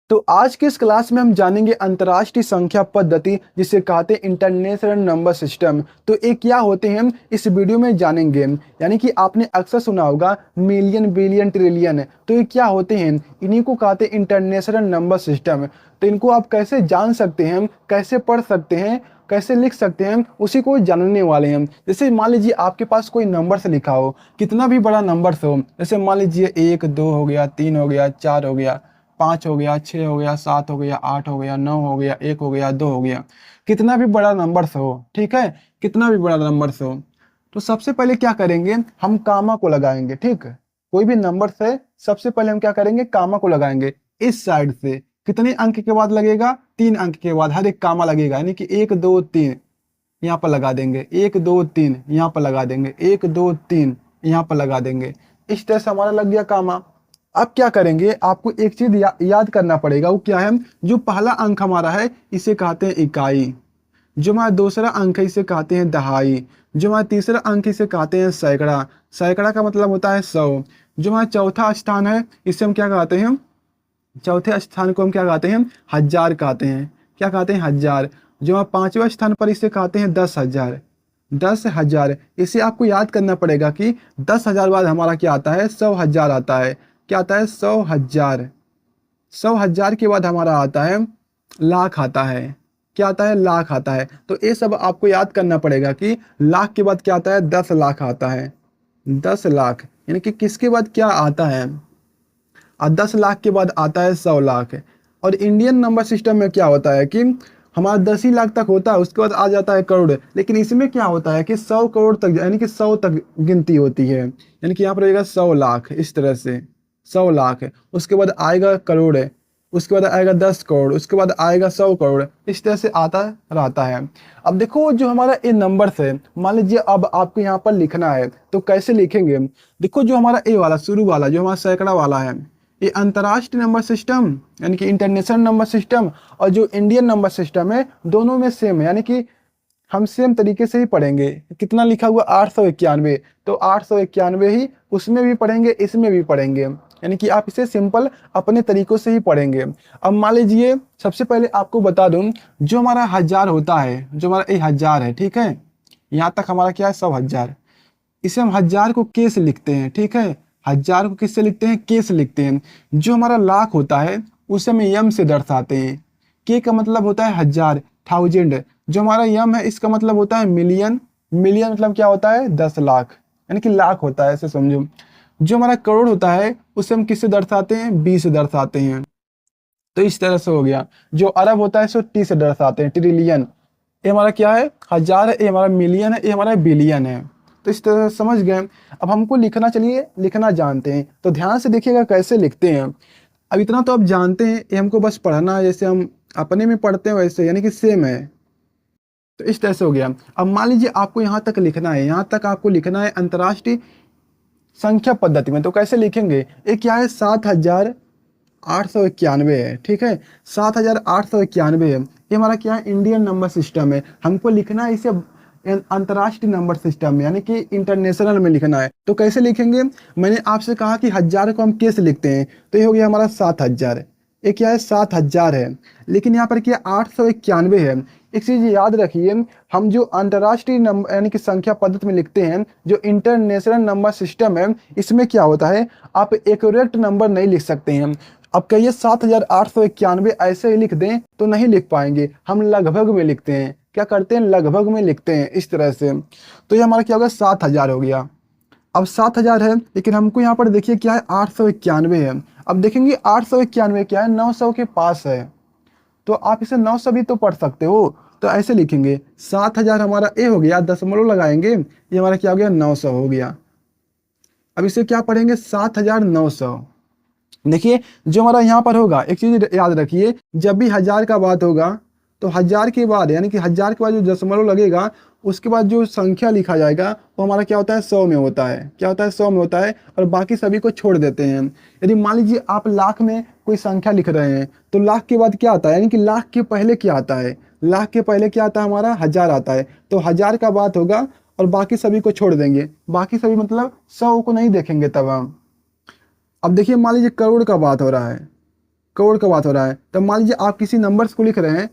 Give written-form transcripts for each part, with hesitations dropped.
तो आज के इस क्लास में हम जानेंगे अंतर्राष्ट्रीय संख्या पद्धति जिसे कहते हैं इंटरनेशनल नंबर सिस्टम। तो ये क्या होते हैं हम इस वीडियो में जानेंगे। यानी कि आपने अक्सर सुना होगा मिलियन बिलियन ट्रिलियन, तो ये क्या होते हैं, इन्हीं को कहते हैं इंटरनेशनल नंबर सिस्टम। तो इनको आप कैसे जान सकते हैं, कैसे पढ़ सकते हैं, कैसे लिख सकते हैं, उसी को जानने वाले हैं। जैसे मान लीजिए आपके पास कोई नंबर से लिखा हो, कितना भी बड़ा नंबर से हो, जैसे मान लीजिए 1 2 हो गया, 3 हो गया, 4 हो गया, 5 हो गया, 6 हो गया, 7 हो गया, 8 हो गया, 9 हो गया, 1 हो गया, 2 हो गया, कितना भी बड़ा नंबर से हो, ठीक है, कितना भी बड़ा नंबर से हो, तो सबसे पहले क्या करेंगे, हम कामा को लगाएंगे। ठीक है, कोई भी नंबर से सबसे पहले हम क्या करेंगे, कामा को लगाएंगे। इस साइड से कितने अंक के बाद लगेगा, 3 अंक के बाद हर एक कामा लगेगा, यानी कि 1 2 3 यहाँ पर लगा देंगे, 1 2 3 यहाँ पर लगा देंगे, 1 2 3 यहाँ पर लगा देंगे। इस तरह से हमारा लग गया कामा। अब क्या करेंगे, आपको एक चीज याद करना पड़ेगा, वो क्या है, जो पहला अंक हमारा है इसे कहते हैं इकाई, जो हमारा दूसरा अंक है इसे कहते हैं दहाई, जो हमारा तीसरा अंक इसे कहते हैं सैकड़ा, सैकड़ा का मतलब होता है 100, जो हमारा चौथा स्थान है इसे हम क्या कहते हैं, चौथे स्थान को हम क्या कहते हैं, हजार कहते हैं। क्या कहते हैं, हजार। जो हमारा पांचवें स्थान पर इसे कहते हैं 10,000, 10,000। इसे आपको याद करना पड़ेगा कि 10,000 बाद हमारा क्या आता है, 100,000 आता है। क्या आता है, 100,000। 100,000 के बाद हमारा आता है लाख आता है। क्या आता है, लाख आता है। तो ये सब आपको याद करना पड़ेगा कि लाख के बाद क्या आता है, 10 लाख आता है। 10 लाख यानी कि किसके बाद क्या आता है, और 10 लाख के बाद आता है 100 लाख। और इंडियन नंबर सिस्टम में क्या होता है कि हमारा 10 ही लाख तक होता है, उसके बाद आ जाता है करोड़। लेकिन इसमें क्या होता है कि 100 करोड़ तक, यानी कि 100 तक गिनती होती है। यानी कि यहाँ पर रहेगा 100 लाख, इस तरह से 100 लाख है, उसके बाद आएगा करोड़ है, उसके बाद आएगा 10 करोड़, उसके बाद आएगा 100 करोड़, इस तरह से आता रहता है। अब देखो जो हमारा ये नंबर है, मान लीजिए अब आपको यहाँ पर लिखना है तो कैसे लिखेंगे। देखो जो हमारा ए वाला शुरू वाला जो हमारा सैकड़ा वाला है, ये अंतर्राष्ट्रीय नंबर सिस्टम यानी कि इंटरनेशनल नंबर सिस्टम, और जो इंडियन नंबर सिस्टम है दोनों में सेम है, यानी कि हम सेम तरीके से ही पढ़ेंगे। कितना लिखा हुआ 891, तो 891 ही उसमें भी पढ़ेंगे, इसमें भी पढ़ेंगे, यानी कि आप इसे सिंपल अपने तरीकों से ही पढ़ेंगे। अब मान लीजिए सबसे पहले आपको बता दूं, जो हमारा हजार होता है, जो हमारा ये हजार है, ठीक है, यहाँ तक हमारा क्या है, 100,000। इसे हम हजार को के से लिखते हैं, ठीक है, हजार को किससे लिखते हैं, के से लिखते हैं। जो हमारा लाख होता है उसे हम यम से दर्शाते हैं। के का मतलब होता है हजार, 1000। जो हमारा यम है इसका मतलब होता है मिलियन, मिलियन मतलब क्या होता है, 10 लाख, यानी कि लाख होता है, ऐसे समझो। जो हमारा करोड़ होता है उसे हम किससे दर्शाते हैं, बी से दर्शाते हैं। तो इस तरह से हो गया। जो अरब होता है सो टी से दर्शाते हैं, ट्रिलियन। ये हमारा क्या है, हजार है, ये हमारा मिलियन है, ये हमारा बिलियन है। तो इस तरह से समझ गए। अब हमको लिखना, चलिए लिखना जानते हैं, तो ध्यान से देखिएगा कैसे लिखते हैं। अब इतना तो आप जानते हैं, ये हमको बस पढ़ना है, जैसे हम अपने में पढ़ते हैं वैसे, यानी कि सेम है। तो इस तरह से हो गया। अब मान लीजिए आपको यहाँ तक लिखना है, यहाँ तक आपको लिखना है अंतर्राष्ट्रीय संख्या पद्धति में, तो कैसे लिखेंगे, ये क्या है, 7,891 है, ठीक है, 7,891 है। ये हमारा क्या है, इंडियन नंबर सिस्टम है। हमको लिखना है इसे अंतर्राष्ट्रीय नंबर सिस्टम में, यानी कि इंटरनेशनल में लिखना है। तो कैसे लिखेंगे, मैंने आपसे कहा कि हजार को हम कैसे लिखते हैं, तो ये हो गया हमारा 7,000। ये क्या है, 7,000 है, लेकिन यहाँ पर क्या 891 है। एक चीज याद रखिए, हम जो अंतर्राष्ट्रीय नंबर यानी कि संख्या पद्धति में लिखते हैं, जो इंटरनेशनल नंबर सिस्टम है, इसमें क्या होता है, आप एक्यूरेट नंबर नहीं लिख सकते हैं। अब कहिए 7,891 ऐसे ही लिख दें तो नहीं लिख पाएंगे, हम लगभग में लिखते हैं। क्या करते हैं, लगभग में लिखते हैं, इस तरह से। तो ये हमारा क्या होगा, 7,000 हो गया। अब 7,000 है, लेकिन हमको यहाँ पर देखिए क्या है, 891 है। अब देखेंगे 891 क्या है, 900 के पास है, तो आप इसे 900 भी तो पढ़ सकते हो। तो ऐसे लिखेंगे, 7,000 हमारा ए हो गया, दशमलव लगाएंगे, ये हमारा क्या हो गया, 900 हो गया। अब इसे क्या पढ़ेंगे, 7,900। देखिए जो हमारा यहाँ पर होगा, एक चीज याद रखिए, जब भी हजार का बात होगा तो हजार के बाद, यानी कि हजार के बाद जो दशमलव लगेगा उसके बाद जो संख्या लिखा जाएगा वो हमारा क्या होता है, 100 में होता है। क्या होता है, 100 में होता है, और बाकी सभी को छोड़ देते हैं। यदि मान लीजिए आप लाख में कोई संख्या लिख रहे हैं, तो लाख के बाद क्या आता है, यानी कि लाख के पहले क्या आता है, लाख के पहले क्या आता है, हमारा हजार आता है। तो हजार का बात होगा और बाकी सभी को छोड़ देंगे, बाकी सभी मतलब 100 को नहीं देखेंगे तब हम। अब देखिए मान लीजिए करोड़ का बात हो रहा है, करोड़ का बात हो रहा है। तो मान लीजिए आप किसी नंबर्स को लिख रहे हैं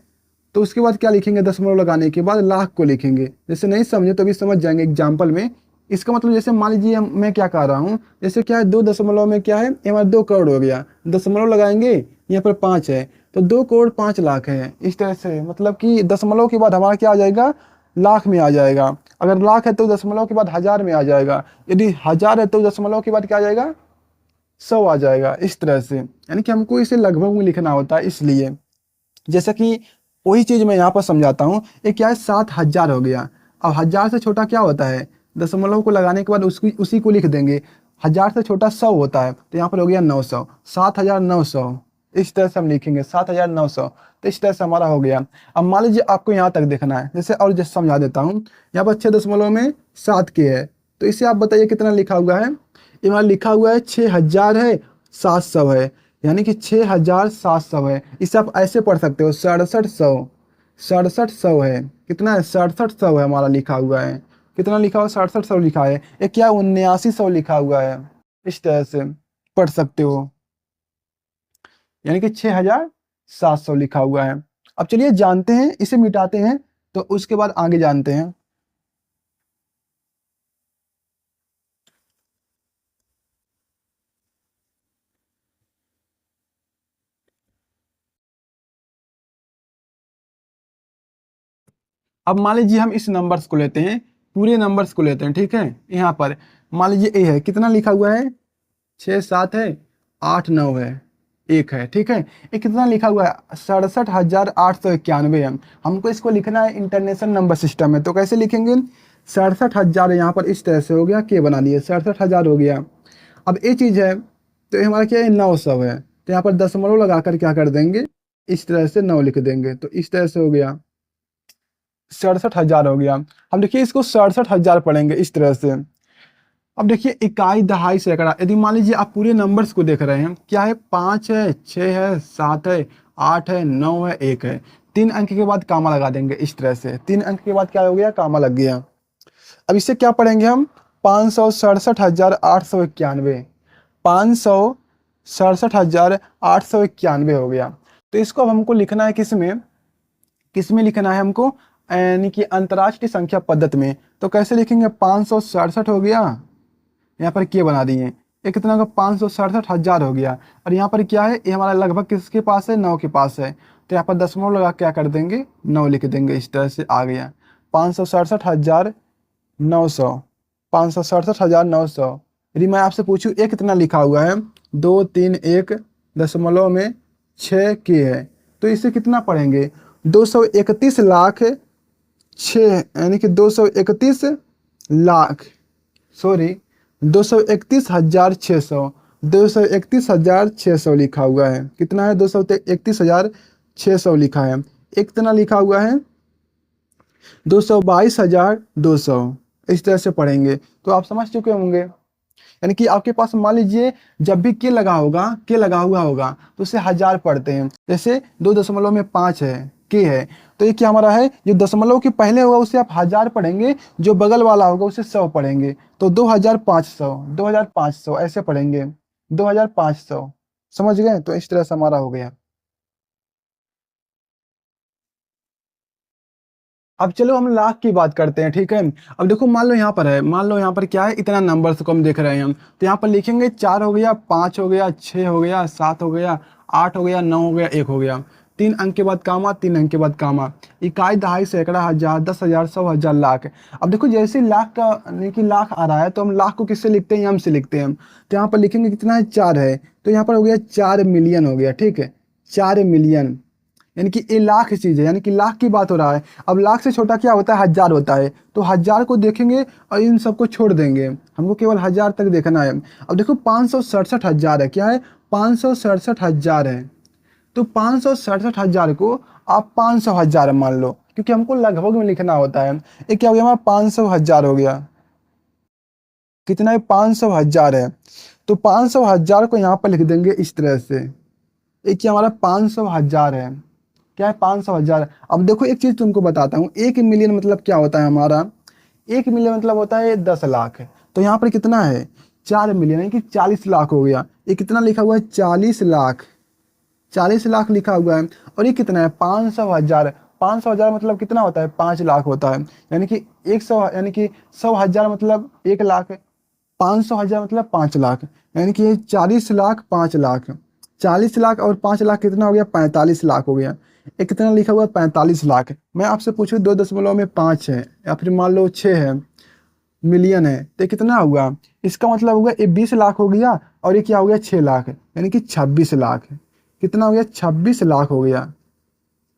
तो उसके बाद क्या लिखेंगे, दशमलव लगाने के बाद लाख को लिखेंगे। जैसे नहीं समझे तो अभी समझ जाएंगे एग्जाम्पल में। इसका मतलब जैसे मान लीजिए मैं क्या कह रहा हूँ, जैसे क्या है 2 दशमलव में क्या है, ये हमारा 2 करोड़ हो गया, दशमलव लगाएंगे यहाँ पर 5 है तो 2 करोड़ 5 लाख है। इस तरह से मतलब कि दशमलव के बाद हमारा क्या आ जाएगा, लाख में आ जाएगा। अगर लाख है तो दशमलव के बाद हजार में आ जाएगा, यदि हजार है तो दशमलव के बाद क्या आ जाएगा, 100 आ जाएगा। इस तरह से यानी कि हमको इसे लगभग में लिखना होता है। इसलिए जैसे कि वही चीज मैं यहाँ पर समझाता हूँ। ये क्या है, 7,000 हो गया। अब हजार से छोटा क्या होता है, दशमलव को लगाने के बाद उसी को लिख देंगे। हजार से छोटा 100 होता है तो यहाँ पर हो गया 900, 7,900। इस तरह से हम लिखेंगे 7,900। तो इस तरह से हमारा हो गया। अब मान लीजिए आपको यहाँ तक देखना है, जैसे और जैसे समझा देता हूँ। यहाँ पर 6 दशमलव में 7 के है तो इसे आप बताइए कितना लिखा हुआ है। ये हमारा लिखा हुआ है 6,000 है, 700 है, यानी कि 6,700 है। इसे आप ऐसे पढ़ सकते हो 6700, 6700 है। कितना है, 6700 है हमारा लिखा हुआ है। कितना लिखा हुआ, 6700 लिखा है। ये क्या 7900 लिखा हुआ है। इस तरह से पढ़ सकते हो, यानी कि 6,700 लिखा हुआ है। अब चलिए जानते हैं, इसे मिटाते हैं तो उसके बाद आगे जानते हैं। अब मान लीजिए हम इस नंबर्स को लेते हैं, पूरे नंबर्स को लेते हैं, ठीक है। यहाँ पर मान लीजिए ए है, कितना लिखा हुआ है, 6 7 है, 8 9 है, 1 है, ठीक है। ये कितना लिखा हुआ है, 67,891 है। हमको इसको लिखना है इंटरनेशनल नंबर सिस्टम में, तो कैसे लिखेंगे, 67,000 यहाँ पर इस तरह से हो गया, के बना लिए, 67,000 हो गया। अब ये चीज़ है तो ये हमारा क्या है, 900 है, तो यहाँ पर दशमलव लगाकर क्या कर देंगे, इस तरह से 9 लिख देंगे, तो इस तरह से हो गया, 67,000 हो गया। हम देखिए इसको 67,000 पढ़ेंगे इस तरह से। अब देखिए इकाई दहाई सैकड़ा, यदि मान लीजिए आप पूरे नंबर्स को देख रहे हैं, क्या है, 5 है, 6 है, 7 है, 8 है, 9 है, 1 है। 3 अंक के बाद कामा लगा देंगे इस तरह से। 3 अंक के बाद क्या हो गया, कामा लग गया। अब इसे क्या पढ़ेंगे हम, 567,891, 567,891 हो गया। तो इसको अब हमको लिखना है किस में, किस में लिखना है हमको, यानी कि अंतर्राष्ट्रीय संख्या पद्धति में। तो कैसे लिखेंगे, 567 हो गया, यहाँ पर के बना दिए, ये कितना होगा, 567,000 हो गया। और यहाँ पर क्या है, ये हमारा लगभग किसके पास है, 9 के पास है, तो यहाँ पर दशमलव लगा क्या कर देंगे, 9 लिख देंगे। इस तरह से आ गया 567,900, 567,900। यदि मैं आपसे पूछूं ये कितना लिखा हुआ है, 2 3 1 दशमलव में 6 के है, तो इसे कितना पढ़ेंगे, 231 लाख 6, यानी कि 231 लाख, सॉरी 231,600, 231,600 लिखा हुआ है। कितना है, 231,600 लिखा है। एक कितना लिखा हुआ है, 222,200। इस तरह से पढ़ेंगे तो आप समझ चुके होंगे। यानी कि आपके पास मान लीजिए जब भी के लगा होगा, के लगा हुआ होगा तो उसे 1000 पढ़ते हैं। जैसे 2.5 है, के है, तो ये क्या हमारा है, जो दशमलव के पहले होगा उसे आप 1000 पढ़ेंगे, जो बगल वाला होगा उसे 100 पढ़ेंगे। तो 2500, 2500 ऐसे पढ़ेंगे, 2500। समझ गए, तो इस तरह से हमारा हो गया। अब चलो हम लाख की बात करते हैं, ठीक है। अब देखो मान लो यहाँ पर है, मान लो यहाँ पर क्या है, इतना नंबर्स को हम देख रहे हैं हम, तो यहाँ पर लिखेंगे 4 हो गया, 5 हो गया, 6 हो गया, 7 हो गया, 8 हो गया, 9 हो गया, 1 हो गया। 3 अंक के बाद कामा, 3 अंक के बाद कामा। इकाई दहाई सैकड़ा हजार 10,000 100,000 लाख। अब देखो जैसे लाख का यानी कि लाख आ रहा है तो हम लाख को किससे लिखते हैं, एम से लिखते हैं। तो यहाँ पर लिखेंगे कितना है, 4 है, तो यहाँ पर हो गया 4 मिलियन हो गया, ठीक है, 4 मिलियन। यानी कि ये लाख चीज़ है, यानी कि लाख की बात हो रहा है। अब लाख से छोटा क्या होता है, 1000 होता है, तो 1000 को देखेंगे और इन सबको छोड़ देंगे, हमको केवल 1000 तक देखना है। अब देखो 567,000 है, क्या है, 567,000 है, तो 567,000 को आप 500,000 मान लो, क्योंकि हमको लगभग में लिखना होता है। ये क्या हो गया हमारा, 500,000 हो गया। कितना है, 500,000 है, तो 500,000 को यहाँ पर लिख देंगे इस तरह से। ये क्या हमारा 500,000 है, क्या है, 500,000। अब देखो एक चीज तुमको बताता हूँ, 1 मिलियन मतलब क्या होता है हमारा, 1 मिलियन मतलब होता है 10 लाख। तो यहाँ पर कितना है, 4 मिलियन, यानी कि 40 लाख हो गया। ये कितना लिखा हुआ है, 40 लाख, 40 लाख लिखा हुआ है। और ये कितना है, 500,000। 500,000 मतलब कितना होता है, 5 लाख होता है। यानी कि 100 यानी कि 100,000 मतलब 1 लाख, 500,000 मतलब 5 लाख, यानी कि ये 40 लाख 5 लाख। 40 लाख और 5 लाख कितना हो गया, 45 लाख हो गया। ये कितना लिखा हुआ है, 45 लाख। मैं आपसे पूछूं 2.5 है या फिर मान लो 6 है, मिलियन है, तो ये कितना हुआ, इसका मतलब होगा ये 20 लाख हो गया और ये क्या हो गया, 6 लाख, यानी कि 26 लाख। कितना हो गया, 26 लाख हो गया।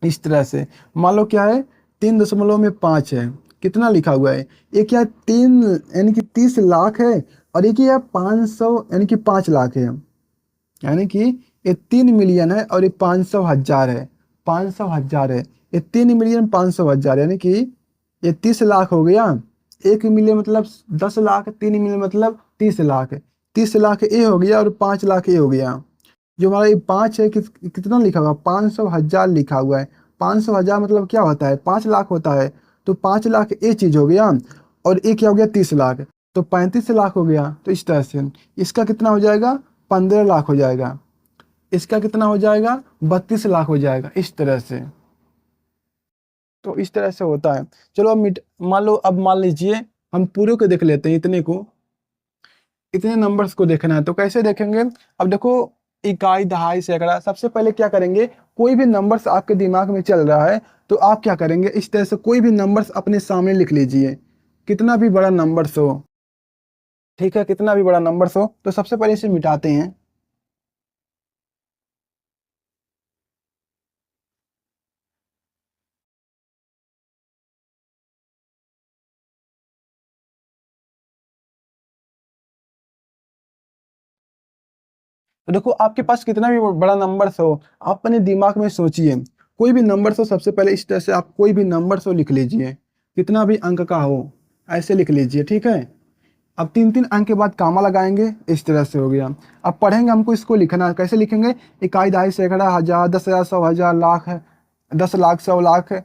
इस तरह से मान लो क्या है, 3.5 है, कितना लिखा हुआ है, ये क्या है, 3 यानी कि 30 लाख है। और ये क्या है, 500 यानी कि 5 लाख है, यानी कि ये 3 मिलियन है और ये 500,000 है। 500,000 है, ये 3 मिलियन 500,000, यानी कि ये 30 लाख हो गया। 1 मिलियन मतलब 10 लाख, 3 मिलियन मतलब 30 लाख। 30 लाख ये हो गया और 5 लाख ये हो गया। जो हमारा ये 5 है कितना लिखा हुआ, 500,000 लिखा हुआ है। 500,000 मतलब क्या होता है, 5 लाख होता है। तो 5 लाख ये चीज हो गया और ये क्या हो गया, 30 लाख, तो 35 लाख हो गया। तो इस तरह से इसका कितना हो जाएगा, 15 लाख हो जाएगा। इसका कितना हो जाएगा, 32 लाख हो जाएगा। इस तरह से, तो इस तरह से होता है। चलो अब मान लो, अब मान लीजिए हम पूरे को देख लेते हैं, इतने को, इतने नंबर्स को देखना है तो कैसे देखेंगे। अब देखो, इकाई, दहाई, सैकड़ा, सबसे पहले क्या करेंगे, कोई भी नंबर्स आपके दिमाग में चल रहा है तो आप क्या करेंगे, इस तरह से कोई भी नंबर्स अपने सामने लिख लीजिए, कितना भी बड़ा नंबर्स हो, ठीक है, कितना भी बड़ा नंबर्स हो। तो सबसे पहले इसे मिटाते हैं। तो देखो, आपके पास कितना भी बड़ा नंबर्स हो, आप अपने दिमाग में सोचिए, कोई भी नंबर्स हो, सबसे पहले इस तरह से आप कोई भी नंबर्स हो लिख लीजिए, कितना भी अंक का हो, ऐसे लिख लीजिए, ठीक है। अब 3 3 अंक के बाद कामा लगाएंगे, इस तरह से हो गया। अब पढ़ेंगे, हमको इसको लिखना है, कैसे लिखेंगे, इकाई, दहाई, सैकड़ा, हजार, 10,000, 100,000, लाख है, 10 लाख, 100 लाख है,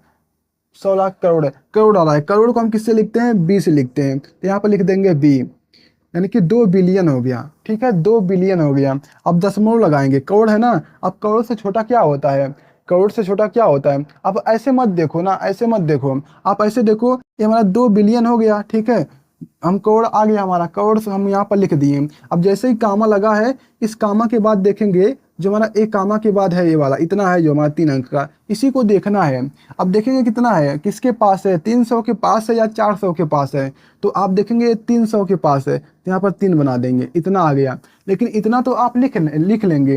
100 लाख, करोड़ है। करोड़ आ रहा है, करोड़ को हम किससे लिखते हैं, बी से लिखते हैं, तो यहाँ पर लिख देंगे बी, यानी कि 2 बिलियन हो गया, ठीक है, 2 बिलियन हो गया। अब दशमलव लगाएंगे, करोड़ है ना, अब करोड़ से छोटा क्या होता है, करोड़ से छोटा क्या होता है। अब ऐसे मत देखो ना, ऐसे मत देखो, आप ऐसे देखो, ये हमारा 2 बिलियन हो गया, ठीक है, हम करोड़ आ गया हमारा, करोड़ से हम यहाँ पर लिख दिए। अब जैसे ही कामा लगा है, इस कामा के बाद देखेंगे, जो हमारा एक कामा के बाद है, ये वाला इतना है जो हमारा 3 अंक का, इसी को देखना है। अब देखेंगे कितना है, किसके पास है, 300 के पास है या 400 के पास है। तो आप देखेंगे 300 के पास है, तो यहाँ पर 3 बना देंगे, इतना आ गया। लेकिन इतना तो आप लिख लेंगे,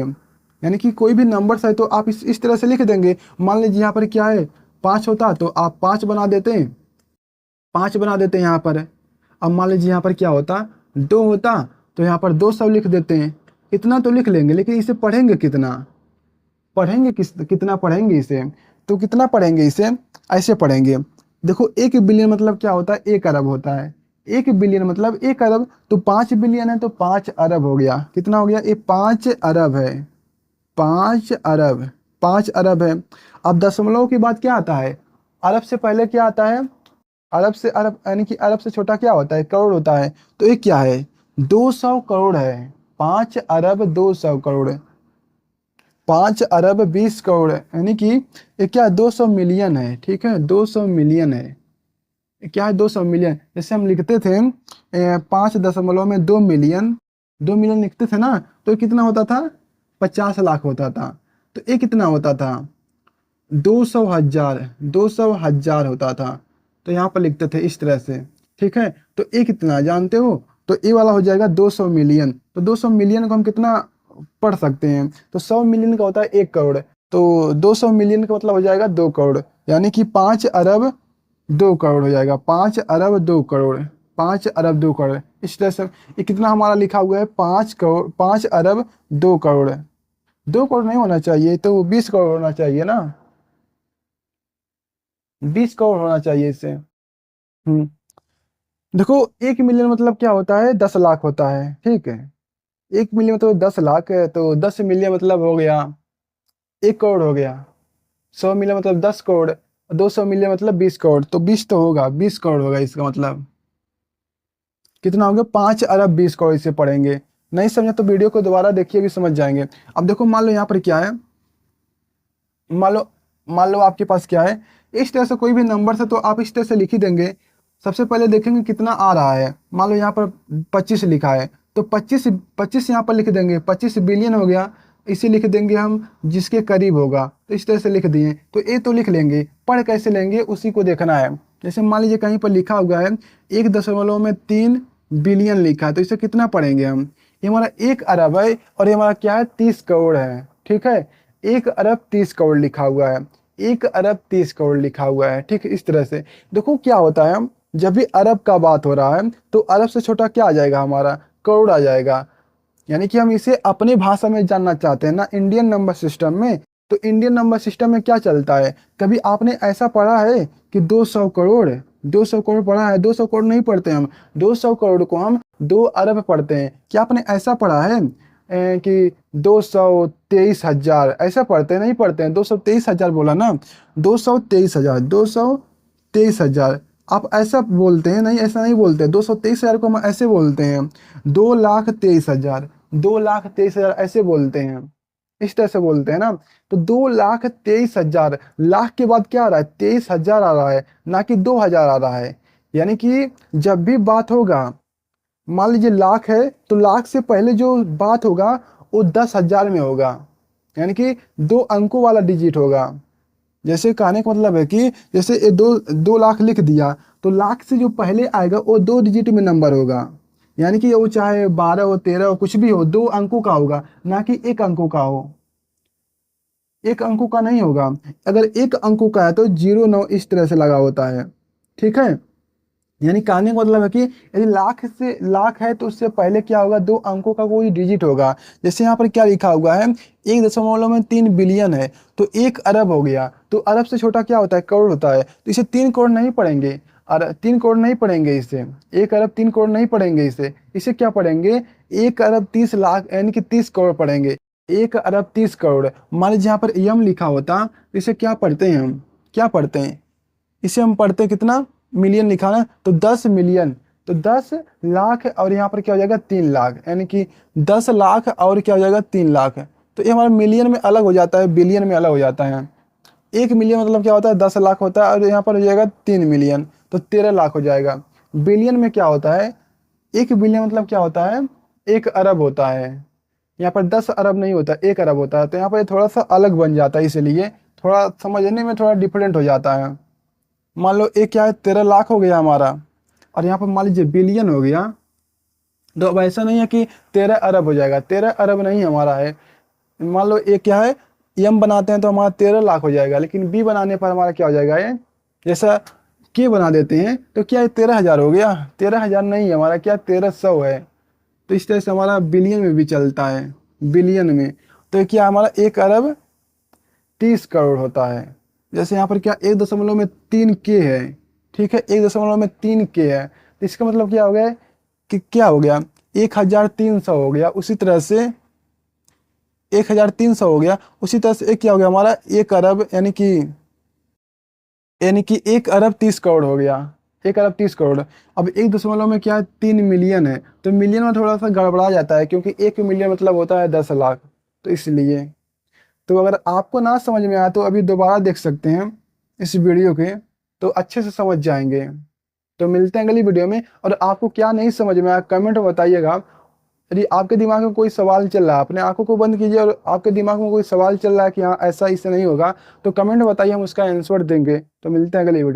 यानी कि कोई भी नंबर है तो आप इस तरह से लिख देंगे। मान लीजिए यहाँ पर क्या है, 5 होता तो आप 5 बना देते हैं, 5 बना देते हैं यहाँ पर। अब मान लीजिए यहाँ पर क्या होता, 2 होता तो यहाँ पर 200 लिख देते हैं। इतना तो लिख लेंगे, लेकिन इसे पढ़ेंगे कितना, पढ़ेंगे कितना पढ़ेंगे इसे, तो कितना पढ़ेंगे इसे, ऐसे पढ़ेंगे। देखो, 1 बिलियन मतलब क्या होता है, 1 अरब होता है। 1 बिलियन मतलब 1 अरब, तो 5 बिलियन है तो 5 अरब हो गया। कितना हो गया, ये 5 अरब है, 5 अरब, 5 अरब है। अब दशमलव के बाद क्या आता है, अरब से पहले क्या आता है, अरब से अरब, यानी कि अरब से छोटा क्या होता है, करोड़ होता है। तो ये क्या है, 200 करोड़ है, 5 अरब 200 करोड़, 5 अरब 20 करोड़, यानी कि ये क्या है, 200 मिलियन है, ठीक है, 200 मिलियन है। ये क्या है, 200 मिलियन। जैसे हम लिखते थे 5.2 मिलियन, 2 मिलियन लिखते थे ना, तो ये कितना होता था, 50 लाख होता था। तो ये कितना होता था, 200,000, 200,000 होता था। तो यहाँ पर लिखते थे इस तरह से, ठीक है। तो ये कितना जानते हो, तो ये वाला हो जाएगा 200 मिलियन। तो 200 मिलियन को हम कितना पढ़ सकते हैं, तो 100 मिलियन का होता है 1 करोड़, तो 200 मिलियन का मतलब हो जाएगा 2 करोड़, यानी कि 5 अरब 2 करोड़ हो जाएगा, 5 अरब 2 करोड़, 5 अरब 2 करोड़। इस तरह से ये कितना हमारा लिखा हुआ है, 5 करोड़, 5 अरब 2 करोड़। 2 करोड़ नहीं होना चाहिए, तो 20 करोड़ होना चाहिए ना, 20 करोड़ होना चाहिए इससे। देखो, 1 मिलियन मतलब क्या होता है, 10 लाख होता है, ठीक है। 1 मिलियन मतलब 10 लाख है, तो 10 मिलियन मतलब हो गया 1 करोड़ हो गया। 100 मिलियन मतलब 10 करोड़, 200 मिलियन मतलब 20 करोड़, तो 20 तो होगा, 20 करोड़ होगा इसका मतलब। कितना हो गया, 5 अरब 20 करोड़। इसे पढ़ेंगे, नहीं समझा तो वीडियो को दोबारा देखिए, भी समझ जाएंगे। अब देखो, मान लो यहाँ पर क्या है, मान लो आपके पास क्या है, इस तरह से कोई भी नंबर से तो आप इस तरह से लिख ही देंगे। सबसे पहले देखेंगे कितना आ रहा है। मान लो यहाँ पर 25 लिखा है, तो 25 यहाँ पर लिख देंगे, 25 बिलियन हो गया। इसे लिख देंगे हम जिसके करीब होगा, तो इस तरह से लिख दिए। तो ये तो लिख लेंगे, पढ़ कैसे लेंगे उसी को देखना है। जैसे मान लीजिए कहीं पर लिखा हुआ है 1.3 बिलियन लिखा है, तो इसे कितना पढ़ेंगे हम। ये हमारा 1 अरब है और ये हमारा क्या है 30 करोड़ है। ठीक है, 1 अरब 30 करोड़ लिखा हुआ है, 1 अरब 30 करोड़ लिखा हुआ है। ठीक है, इस तरह से देखो क्या होता है, जब भी अरब का बात हो रहा है तो अरब से छोटा क्या आ जाएगा, हमारा करोड़ आ जाएगा। यानी कि हम इसे अपने भाषा में जानना चाहते हैं ना, इंडियन नंबर सिस्टम में। तो इंडियन नंबर सिस्टम में क्या चलता है, कभी आपने ऐसा पढ़ा है कि 200 करोड़, 200 करोड़ पढ़ा है? 200 करोड़ नहीं पढ़ते हम, 200 करोड़ को हम 2 अरब पढ़ते हैं। क्या आपने ऐसा पढ़ा है कि 223,000 ऐसा पढ़ते हैं? नहीं पढ़ते हैं, 223,000 बोला ना, 223,000, 223,000 आप ऐसा बोलते हैं? नहीं, ऐसा नहीं बोलते। 223,000 को हम ऐसे बोलते हैं 2,23,000, 2,23,000 ऐसे बोलते हैं, इस तरह से बोलते हैं ना। तो 2,23,000, लाख के बाद क्या आ रहा है, 23,000 आ रहा है, ना कि 2,000 आ रहा है। यानी कि जब भी बात होगा, मान लीजिए लाख है, तो लाख से पहले जो बात होगा वो 10,000 में होगा, यानी कि 2 अंकों वाला डिजिट होगा। जैसे कहने का मतलब है कि जैसे ये 2 लाख लिख दिया, तो लाख से जो पहले आएगा वो 2 डिजिट में नंबर होगा। यानी कि वो चाहे 12 हो, 13 हो, कुछ भी हो, 2 अंकों का होगा, ना कि 1 अंकों का हो। 1 अंकों का नहीं होगा। अगर 1 अंकों का है तो 09 इस तरह से लगा होता है। ठीक है, यानी कहने का मतलब है कि यदि लाख है तो उससे पहले क्या होगा, 2 अंकों का कोई डिजिट होगा। जैसे यहाँ पर क्या लिखा हुआ है, 1.3 बिलियन है, तो 1 अरब हो गया। तो अरब से छोटा क्या होता है, करोड़ होता है। तो इसे 3 करोड़ नहीं पढ़ेंगे, और 3 करोड़ नहीं पढ़ेंगे इसे, 1 अरब 3 करोड़ नहीं पढ़ेंगे इसे। इसे क्या पढ़ेंगे, 1 अरब 30 लाख यानी कि 30 करोड़ पढ़ेंगे। 1 अरब 30 करोड़। मान लीजिए यहाँ पर यम लिखा होता, तो इसे क्या पढ़ते हैं हम, क्या पढ़ते हैं, इसे हम पढ़ते हैं कितना, मिलियन लिखा ना, तो 10 मिलियन, तो 10 लाख और यहाँ पर क्या हो जाएगा 3 लाख, यानी कि 10 लाख और क्या हो जाएगा 3 लाख। तो ये हमारा मिलियन में अलग हो जाता है, बिलियन में अलग हो जाता है। 1 मिलियन मतलब क्या होता है, 10 लाख होता है, और यहाँ पर हो जाएगा 3 मिलियन, तो 13 लाख हो जाएगा। बिलियन में क्या होता है, 1 बिलियन मतलब क्या होता है, 1 अरब होता है। यहाँ पर 10 अरब नहीं होता, 1 अरब होता है। तो यहाँ पर थोड़ा सा अलग बन जाता है, इसलिए थोड़ा समझने में थोड़ा डिफरेंट हो जाता है। मान लो एक क्या है, 13 लाख हो गया हमारा, और यहाँ पर मान लीजिए बिलियन हो गया। तो अब ऐसा नहीं है कि 13 अरब हो जाएगा, 13 अरब नहीं हमारा है। मान लो एक क्या है, एम बनाते हैं तो हमारा 13 लाख हो जाएगा, लेकिन बी बनाने पर हमारा क्या हो जाएगा, ये जैसा के बना देते हैं तो क्या है 13,000 हो गया। 13,000 नहीं है हमारा, क्या 1300 है। तो इस तरह से हमारा बिलियन में भी चलता है, बिलियन में। तो क्या हमारा 1 अरब 30 करोड़ होता है। जैसे यहाँ पर क्या 1.3 के है। ठीक है, 1.3 के है, तो इसका मतलब क्या हो गया कि क्या हो गया, 1,300 हो गया। उसी तरह से 1,300 हो गया। उसी तरह से एक क्या हो गया हमारा 1 अरब, यानी कि 1 अरब 30 करोड़ हो गया, 1 अरब 30 करोड़। अब 1 दशमलव में क्या है, 3 मिलियन है, तो मिलियन में थोड़ा सा गड़बड़ा जाता है, क्योंकि 1 मिलियन मतलब होता है 10 लाख, तो इसलिए। तो अगर आपको ना समझ में आया तो अभी दोबारा देख सकते हैं इस वीडियो के, तो अच्छे से समझ जाएंगे। तो मिलते हैं अगली वीडियो में। और आपको क्या नहीं समझ में आया कमेंट में बताइएगा। यदि आपके दिमाग में कोई सवाल चल रहा है, अपने आंखों को बंद कीजिए, और आपके दिमाग में कोई सवाल चल रहा है कि हाँ ऐसा इससे नहीं होगा, तो कमेंट में बताइए, हम उसका आंसर देंगे। तो मिलते हैं अगली वीडियो।